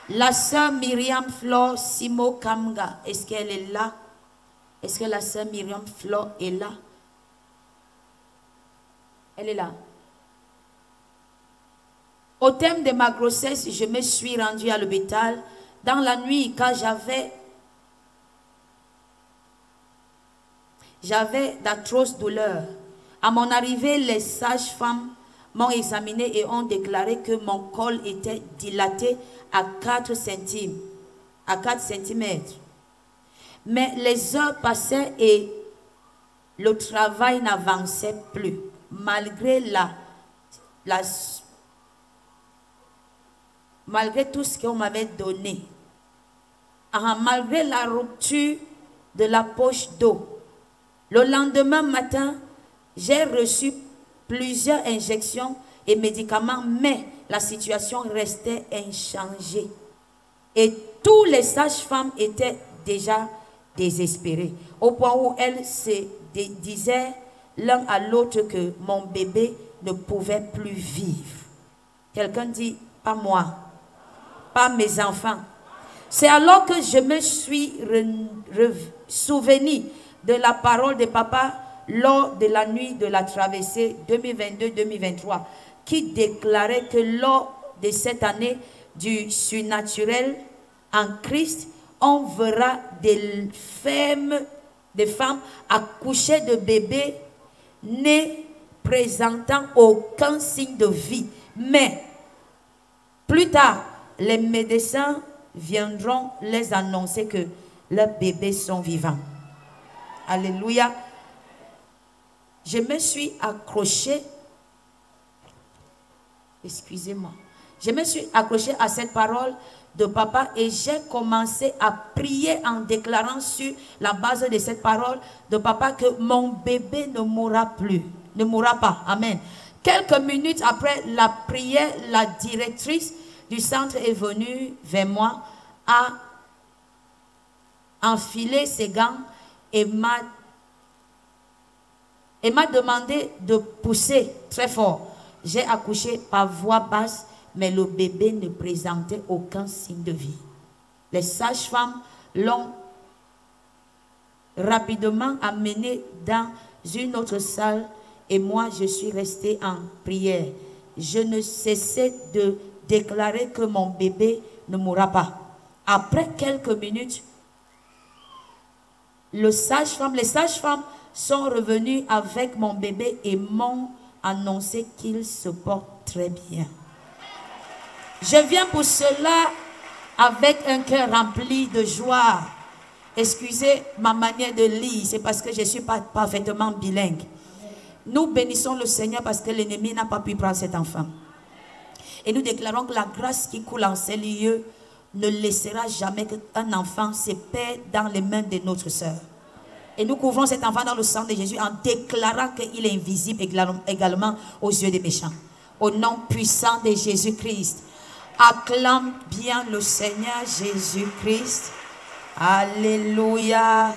La sœur Myriam Flore Simo Kamga, est-ce qu'elle est là? Est-ce que la sœur Myriam Flore est là? Elle est là. Au terme de ma grossesse, je me suis rendue à l'hôpital. Dans la nuit, quand j'avais d'atroces douleurs. À mon arrivée, les sages-femmes m'ont examiné et ont déclaré que mon col était dilaté à 4 cm. À 4 cm. Mais les heures passaient et le travail n'avançait plus. Malgré malgré tout ce qu'on m'avait donné. Malgré la rupture de la poche d'eau. Le lendemain matin, j'ai reçu plusieurs injections et médicaments, mais la situation restait inchangée. Et tous les sages-femmes étaient déjà désespérées, au point où elles se disaient l'un à l'autre que mon bébé ne pouvait plus vivre. Quelqu'un dit, pas moi, pas mes enfants. C'est alors que je me suis souvenu de la parole de papa lors de la nuit de la traversée 2022-2023 qui déclarait que lors de cette année du surnaturel en Christ, on verra des femmes accoucher de bébés nés présentant aucun signe de vie. Mais plus tard, les médecins viendront les annoncer que leurs bébés sont vivants. Alléluia. Je me suis accrochée. Excusez-moi. Je me suis accrochée à cette parole de papa et j'ai commencé à prier en déclarant sur la base de cette parole de papa que mon bébé ne mourra plus. Ne mourra pas. Amen. Quelques minutes après la prière, la directrice du centre est venue vers moi, a enfilé ses gants et m'a demandé de pousser très fort. J'ai accouché par voix basse, mais le bébé ne présentait aucun signe de vie. Les sages-femmes l'ont rapidement amené dans une autre salle et moi je suis restée en prière. Je ne cessais de déclarer que mon bébé ne mourra pas. Après quelques minutes, les sages-femmes sont revenus avec mon bébé et m'ont annoncé qu'il se porte très bien. Je viens pour cela avec un cœur rempli de joie. Excusez ma manière de lire, c'est parce que je ne suis pas parfaitement bilingue. Nous bénissons le Seigneur parce que l'ennemi n'a pas pu prendre cet enfant. Et nous déclarons que la grâce qui coule en ces lieux ne laissera jamais qu'un enfant se perde dans les mains de notre sœur. Et nous couvrons cet enfant dans le sang de Jésus en déclarant qu'il est invisible également aux yeux des méchants. Au nom puissant de Jésus-Christ, acclame bien le Seigneur Jésus-Christ. Alléluia.